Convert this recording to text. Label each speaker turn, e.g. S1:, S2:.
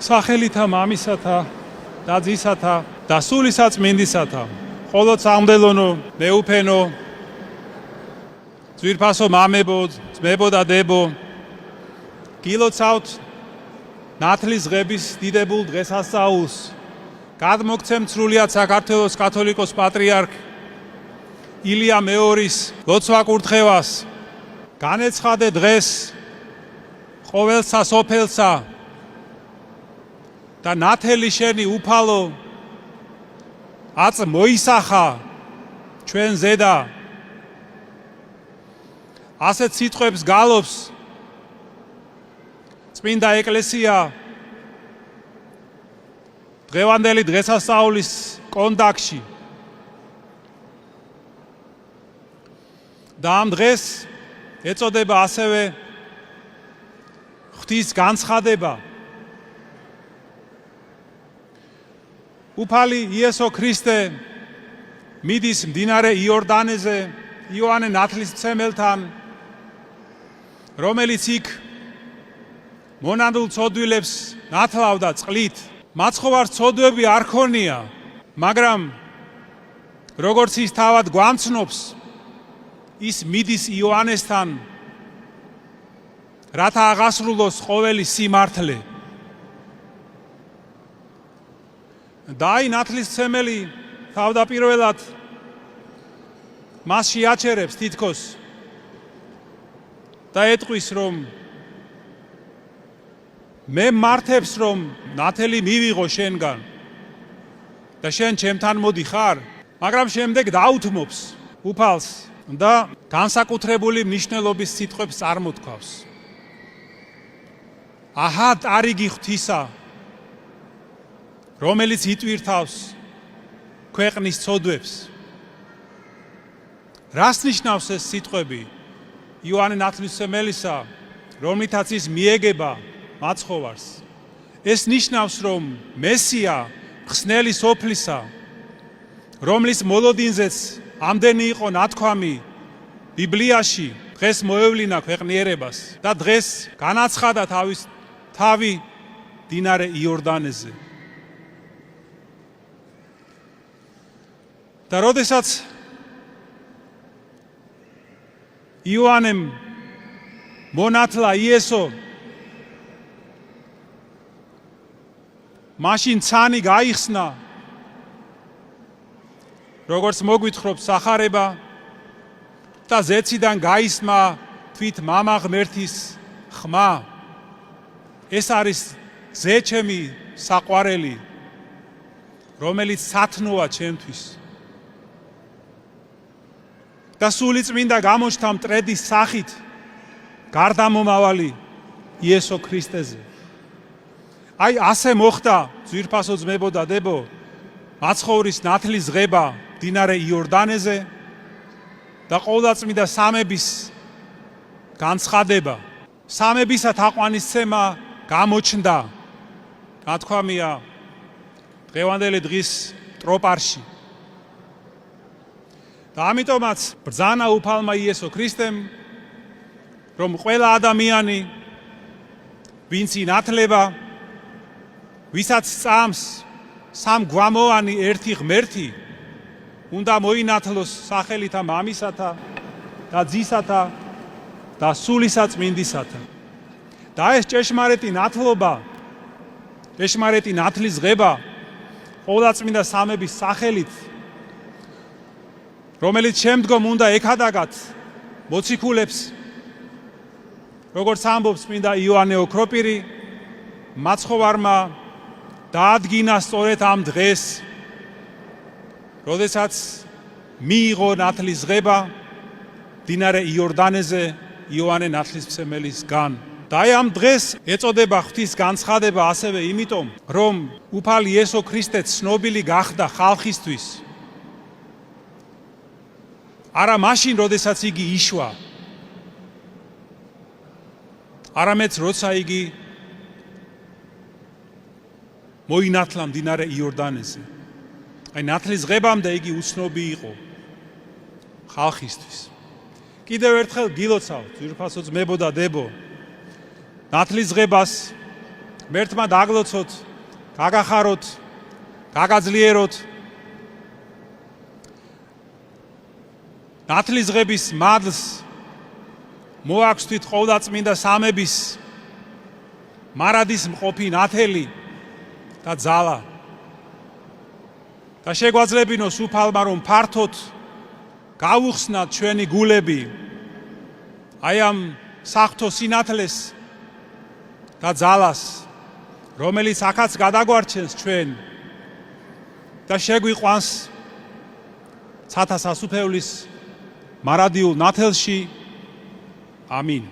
S1: სახელითა მამისათა და ძისათა და სულისაწმინდისათა. Ხოლო სამდელონო, მეუფენო, ძვირფასო მამებო, ძმებო და დებო, გილოცავთ ნათლის ღების დიდებულ დღესასწაულს. გადმოგცემთ სრულიად საქართველოს კათოლიკოს პატრიარქ ილია მეორის ლოცვა-კურთხევას. განეცხადე დღეს ყოველსა სოფელსა და ნათელი შენი უფალო აწ მოისახა ჩვენ ზედა. ასეთ სიტყვებს გალობს წმინდა ეკლესია დღევანდელი დღესასწაულის კონდაკში. და ამ დღეს ეწოდება ასევე ღვთის განცხადება. უფალი იესო ქრისტე მიდის მდინარე იორდანეზე იოანე ნათლისმცემელთან, რომელიც იქ მონადულ ცოდვილებს ნათლავდა წყლით. მაცხოვარ ცოდვები არ ქონია, მაგრამ როგორც ის თავად გვამცნობს, ის მიდის იოანესთან, რათა აღასრულოს ყოველი სიმართლე. და აი ნათლისმცემელი თავდაპირველად მას შეაჩერებს თითქოს და ეტყვის, რომ მე მართებს, რომ ნათელი მივიღო შენგან და შენ ჩემთან მოდი ხარ, მაგრამ შემდეგ დაუთმობს უფალს და განსაკუთრებული მნიშვნელობის სიტყვებს წარმოთქვავს. აჰა ტარიგი ღვთისა, რომელიც იტვირთავს ქვეყნის ცოდვებს. რას ნიშნავს ეს სიტყვები იოანე ნათლისმცემელისა, რომლითაც ის მიეგება მაცხოვარს? ეს ნიშნავს, რომ მესია, ხსნელი სოფლისა, რომლის მოლოდინზეც ამდენი იყო ნათქვამი ბიბლიაში, დღეს მოევლინა ქვეყნიერებას და დღეს განაცხადა თავის თავი მდინარე იორდანეზე. და როდესაც იოანემ მონათლა იესო, მაშინ ცანი გაიხსნა, როგორც მოგვითხრობს სახარება და ზეციდან გაისმა თვით მამა ღმერთის ხმა. ეს არის ზე ჩემი საყვარელი, რომელიც სათნოა ჩემთვის. და სული წმინდა გამოჩნდა მტრედის სახით გარდამომავალი იესო ქრისტეზე. აი ასე მოხდა, ძვირფასო ძმებო და დებო, მაცხოვრის ნათლის ღება მდინარე იორდანეზე და ყოვლადწმიდა სამების განცხადება. სამებისა თაყვანისცემა გამოჩნდა, ნათქვამია დღევანდელი დღის ტროპარში. და ამიტომაც ბრძანა უფალმა იესო ქრისტემ, რომ ყველა ადამიანი, ვინც ინათლება, ვისაც წამს სამგვამოვანი ერთი ღმერთი, უნდა მოინათლოს სახელითა მამისათა და ძისათა და სულისაწმინდისათა. და ეს ჭეშმარიტი ნათლობა, ჭეშმარიტი ნათლის ღება ყოვლადწმინდა სამების სახელით, რომელიც შემდგომ უნდა ეკადაგათ მოციქულებს, როგორც ამბობს წმინდა იოანე ოქროპირი, მაცხოვარმა დაადგინა სწორედ ამ დღეს, როდესაც მიიღო ნათლის ღება მდინარე იორდანეზე იოანე ნათლისმცემელისგან. და აი ამ დღეს ეწოდება ღვთის განცხადება ასევე იმიტომ, რომ უფალი იესო ქრისტე ცნობილი გახდა ხალხისთვის. არა მაშინ, როდესაც იგი იშვა, არამედ როცა იგი მოინათლა მდინარე იორდანეზე. აი ნათლის ღებამდე იგი უცნობი იყო ხალხისთვის. კიდევ ერთხელ გილოცავთ, ძვირფასო ძმებო და დებო, ნათლისღებას ღმერთმა დაგლოცოთ, გაგახაროთ, გაგაძლიეროთ. ნათლისღების მადლს მოაქვსთვით ყოვლადწმინდა სამების მარადის მყოფი ნათელი და ძალა. და შეგვაძლებინოს უფალმა, რომ ფართოდ გავუხსნათ ჩვენი გულები აი ამ საღვთო სინათლეს და ძალას, რომელიც აქაც გადაგვარჩენს ჩვენ და შეგვიყვანს ცათა სასუფეველის მარადიულ ნათელში. ამინ.